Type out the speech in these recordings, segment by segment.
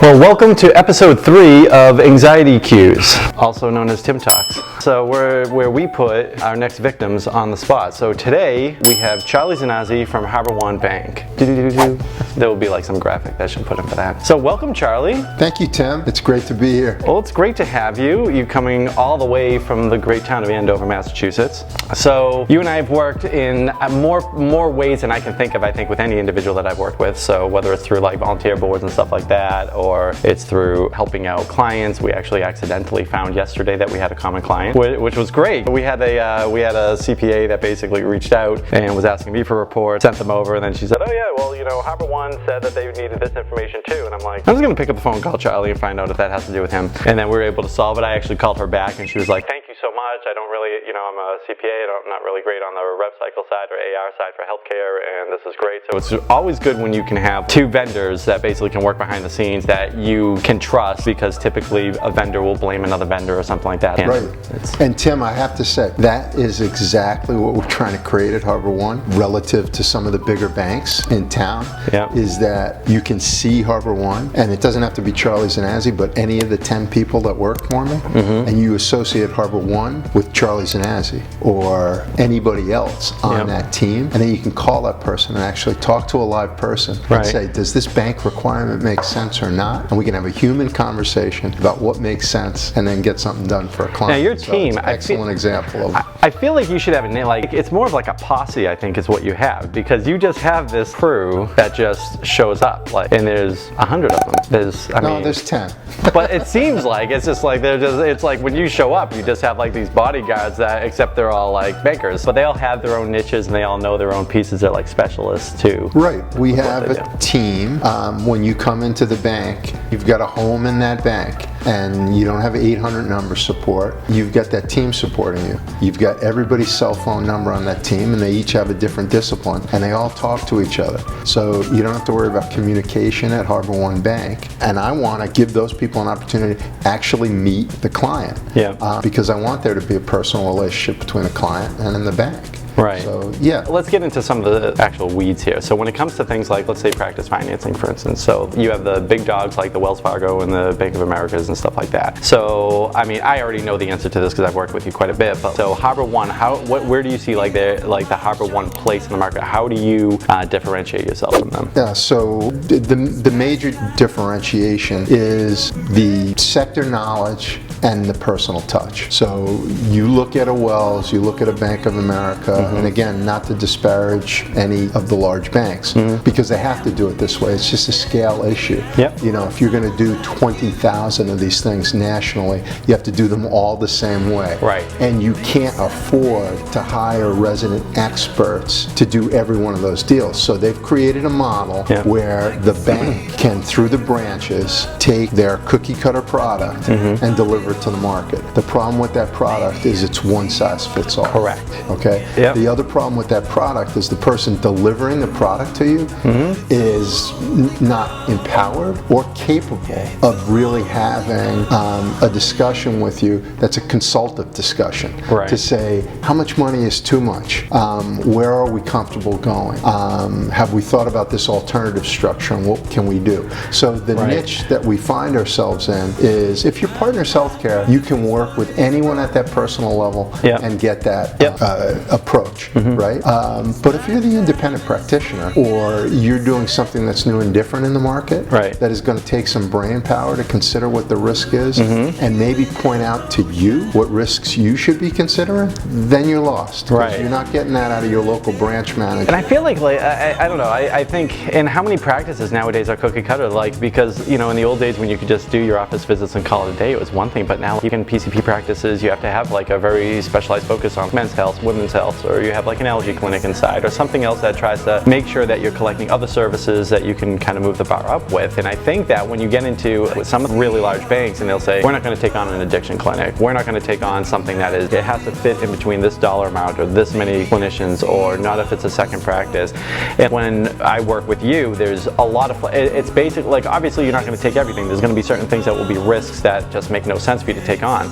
Well, welcome to episode 3 of Anxiety Cues, also known as Tim Talks. So where we put our next victims on the spot. So today we have Charles Zanazzi from HarbourOne Bank. There will be like some graphic that should put in for that. So welcome, Charlie. Thank you, Tim. It's great to be here. Well, it's great to have you. You coming all the way from the great town of Andover, Massachusetts. So you and I have worked in more ways than I can think of, I think, with any individual that I've worked with. So whether it's through like volunteer boards and stuff like that, or it's through helping out clients. We actually accidentally found yesterday that we had a common client, which was great. We had a CPA that basically reached out and was asking me for reports, sent them over, and then she said, oh yeah, well, you know, HarbourOne said that they needed this information too. And I'm like, I'm just gonna pick up the phone and call Charlie and find out if that has to do with him. And then we were able to solve it. I actually called her back and she was like, thank you so much. I don't really, you know, I'm a CPA, I'm not really great on the rev cycle side or AR side for healthcare, and this is great. So it's always good when you can have two vendors that basically can work behind the scenes that you can trust, because typically a vendor will blame another vendor or something like that. Right. And Tim, I have to say, that is exactly what we're trying to create at HarbourOne relative to some of the bigger banks in town, is that you can see HarbourOne, and it doesn't have to be Charlie Zanazzi, but any of the 10 people that work for me, and you associate HarbourOne with Charlie Zanazzi or anybody else on that team, and then you can call that person and actually talk to a live person and say, does this bank requirement make sense or not? And we can have a human conversation about what makes sense and then get something done for a client. Now your team, excellent example of. I feel like you should have a name, like it's more of like a posse, I think, is what you have, because you just have this crew that just shows up, like, and there's 100 of them. There's 10. But it seems like it's just like it's like when you show up, you just have like these bodyguards that, except they're all like bankers, but they all have their own niches and they all know their own pieces. They're like specialists too. Right. We have a team. When you come into the bank, you've got a home in that bank, and you don't have 800 number support. You've got that team supporting you. You've got everybody's cell phone number on that team, and they each have a different discipline, and they all talk to each other. So you don't have to worry about communication at HarbourOne Bank. And I want to give those people an opportunity to actually meet the client. Because I want there to be a personal relationship between the client and the bank. Right. So, yeah. Let's get into some of the actual weeds here. So when it comes to things like, let's say, practice financing, for instance. So you have the big dogs like the Wells Fargo and the Bank of Americas and stuff like that. So, I mean, I already know the answer to this because I've worked with you quite a bit. But so HarbourOne, where do you see like the HarbourOne place in the market? How do you differentiate yourself from them? Yeah, so the major differentiation is the sector knowledge and the personal touch. So you look at a Wells, you look at a Bank of America, and again, not to disparage any of the large banks, because they have to do it this way. It's just a scale issue. You know, if you're going to do 20,000 of these things nationally, you have to do them all the same way. And you can't afford to hire resident experts to do every one of those deals. So they've created a model where the bank can, through the branches, take their cookie cutter product and deliver it to the market. The problem with that product is it's one size fits all. Correct. Okay? The other problem with that product is the person delivering the product to you is not empowered or capable of really having a discussion with you that's a consultative discussion. To say, how much money is too much? Where are we comfortable going? Have we thought about this alternative structure and what can we do? So the niche that we find ourselves in is, if your partner's healthcare, you can work with anyone at that personal level and get that approach, right? But if you're the independent practitioner, or you're doing something that's new and different in the market, that is going to take some brain power to consider what the risk is, and maybe point out to you what risks you should be considering, then you're lost. You're not getting that out of your local branch manager. And I feel like I don't know, I think, and how many practices nowadays are cookie cutter, like, because, you know, in the old days when you could just do your office visits and call it a day, it was one thing, but now even PCP practices, you have to have like a very specialized focus on men's health, women's health, or you have like an allergy clinic inside, or something else that tries to make sure that you're collecting other services that you can kind of move the bar up with. And I think that when you get into some really large banks and they'll say, we're not going to take on an addiction clinic, we're not going to take on something that is, it has to fit in between this dollar amount or this many clinicians, or not if it's a second practice. And when I work with you, there's a lot of, it's basically like, obviously you're not going to take everything. There's going to be certain things that will be risks that just make no sense for you to take on.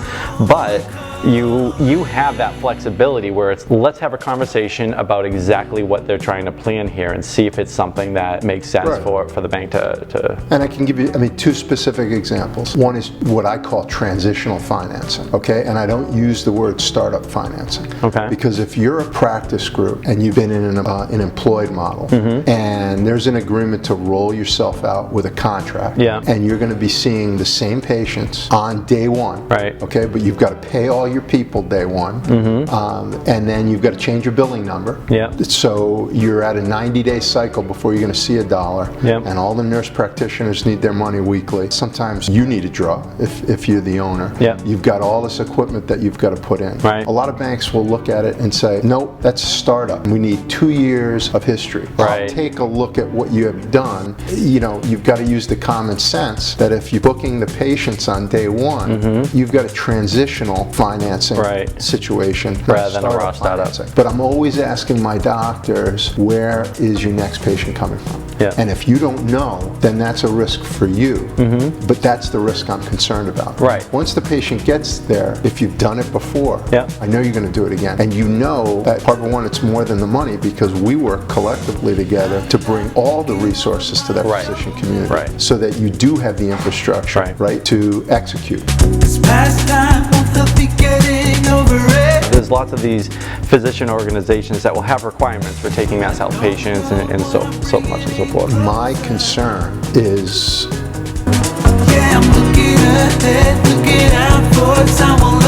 But you have that flexibility where it's, let's have a conversation about exactly what they're trying to plan here and see if it's something that makes sense for the bank to. And I can give you, two specific examples. One is what I call transitional financing, okay? And I don't use the word startup financing. Okay. Because if you're a practice group and you've been in an employed model, and there's an agreement to roll yourself out with a contract, and you're going to be seeing the same patients on day one, right? Okay, but you've got to pay all your people day one, and then you've got to change your billing number. So you're at a 90-day cycle before you're going to see $1, and all the nurse practitioners need their money weekly. Sometimes you need a draw if you're the owner. You've got all this equipment that you've got to put in. A lot of banks will look at it and say, nope, that's a startup. We need 2 years of history. I'll take a look at what you have done. You've got to use the common sense that if you're booking the patients on day one, you've got a transitional financing situation rather than a raw startup. But I'm always asking my doctors, where is your next patient coming from? And if you don't know, then that's a risk for you. But that's the risk I'm concerned about. Once the patient gets there, if you've done it before, I know you're going to do it again. And you know at HarbourOne it's more than the money, because we work collectively together to bring all the resources to that physician community so that you do have the infrastructure to execute. There's lots of these physician organizations that will have requirements for taking mass health patients and so much and so forth. My concern is I'm looking ahead, looking out for someone